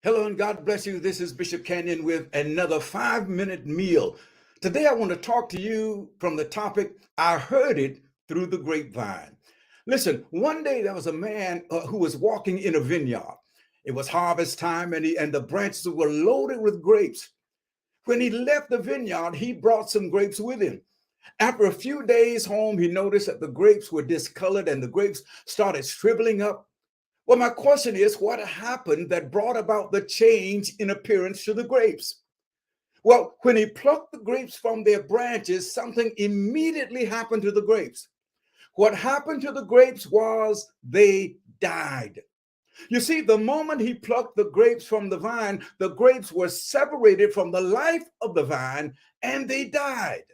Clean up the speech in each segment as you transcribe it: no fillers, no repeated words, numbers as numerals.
Hello and God bless you. This is Bishop Canyon with another 5-minute meal. Today I want to talk to you from the topic, I heard it through the grapevine. Listen, one day there was a man who was walking in a vineyard. It was harvest time and the branches were loaded with grapes. When he left the vineyard, he brought some grapes with him. After a few days home, he noticed that the grapes were discolored and the grapes started shriveling up. Well, my question is, what happened that brought about the change in appearance to the grapes? Well, when he plucked the grapes from their branches, something immediately happened to the grapes. What happened to the grapes was they died. You see, the moment he plucked the grapes from the vine, the grapes were separated from the life of the vine and they died.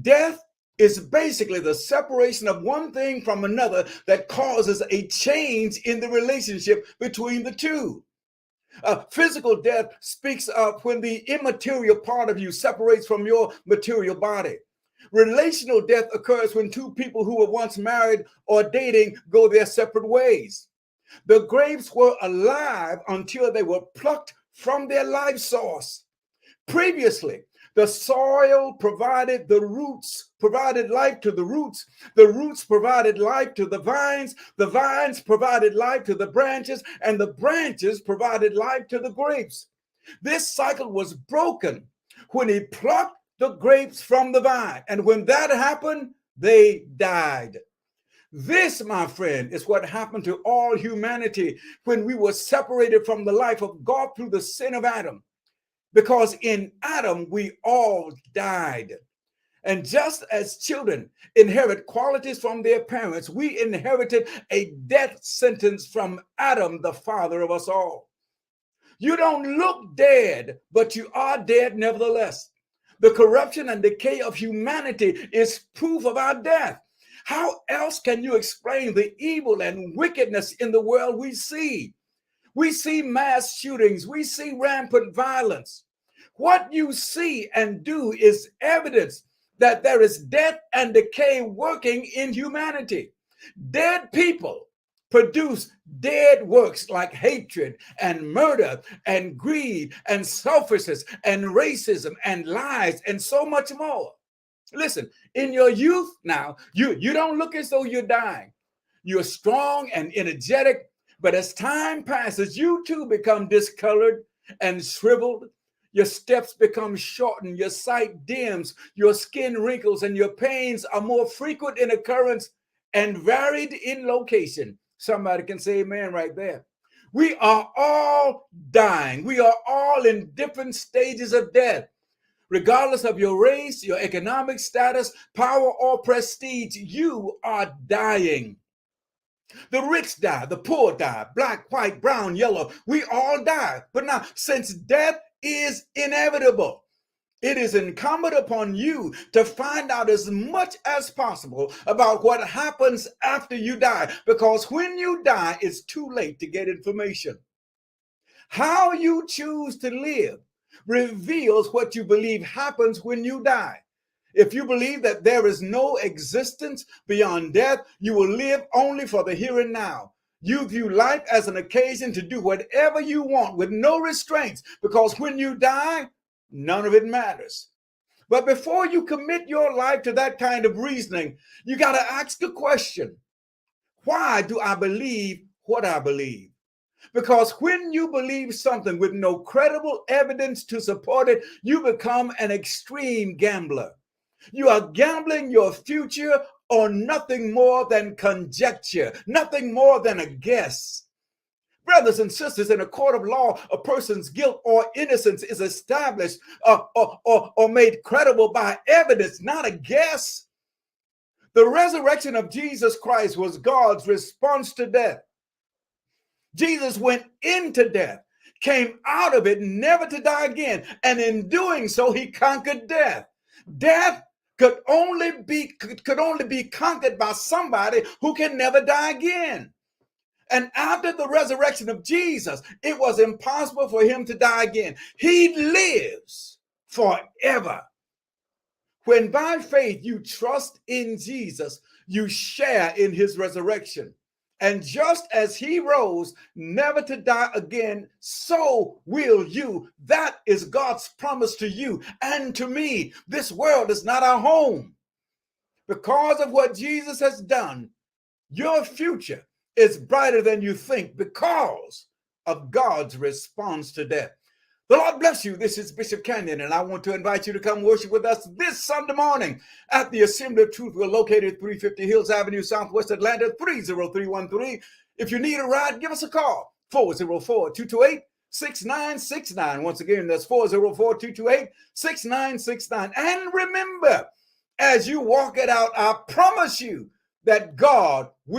Death is basically the separation of one thing from another that causes a change in the relationship between the two. Physical death speaks of when the immaterial part of you separates from your material body. Relational death occurs when two people who were once married or dating go their separate ways. The grapes were alive until they were plucked from their life source. Previously, the soil provided the roots, provided life to the roots provided life to the vines provided life to the branches, and the branches provided life to the grapes. This cycle was broken when he plucked the grapes from the vine, and when that happened, they died. This, my friend, is what happened to all humanity when we were separated from the life of God through the sin of Adam. Because in Adam, we all died. And just as children inherit qualities from their parents, we inherited a death sentence from Adam, the father of us all. You don't look dead, but you are dead nevertheless. The corruption and decay of humanity is proof of our death. How else can you explain the evil and wickedness in the world we see? We see mass shootings. We see rampant violence. What you see and do is evidence that there is death and decay working in humanity. Dead people produce dead works like hatred and murder and greed and selfishness and racism and lies and so much more. Listen, in your youth now, you don't look as though you're dying. You're strong and energetic, but as time passes, you too become discolored and shriveled. Your steps become shortened, your sight dims, your skin wrinkles, and your pains are more frequent in occurrence and varied in location. Somebody can say amen right there. We are all dying. We are all in different stages of death. Regardless of your race, your economic status, power, or prestige, you are dying. The rich die, the poor die, black, white, brown, yellow. We all die. But now, since death is inevitable, it is incumbent upon you to find out as much as possible about what happens after you die, because when you die, it's too late to get information. How you choose to live reveals what you believe happens when you die. If you believe that there is no existence beyond death, you will live only for the here and now. You view life as an occasion to do whatever you want with no restraints, because when you die, none of it matters. But before you commit your life to that kind of reasoning, you got to ask the question, why do I believe what I believe? Because when you believe something with no credible evidence to support it, you become an extreme gambler. You are gambling your future on nothing more than conjecture, nothing more than a guess. Brothers and sisters, in a court of law, a person's guilt or innocence is established or made credible by evidence, not a guess. The resurrection of Jesus Christ was God's response to death. Jesus went into death, came out of it never to die again, and in doing so, he conquered death. Death could only be conquered by somebody who can never die again. And after the resurrection of Jesus, it was impossible for him to die again. He lives forever. When by faith you trust in Jesus, you share in his resurrection. And just as he rose, never to die again, so will you. That is God's promise to you and to me. This world is not our home. Because of what Jesus has done, your future is brighter than you think because of God's response to death. The Lord bless you. This is Bishop Kenyon, and I want to invite you to come worship with us this Sunday morning at the Assembly of Truth. We're located at 350 Hills Avenue, Southwest Atlanta, 30313. If you need a ride, give us a call, 404-228-6969. Once again, that's 404-228-6969. And remember, as you walk it out, I promise you that God will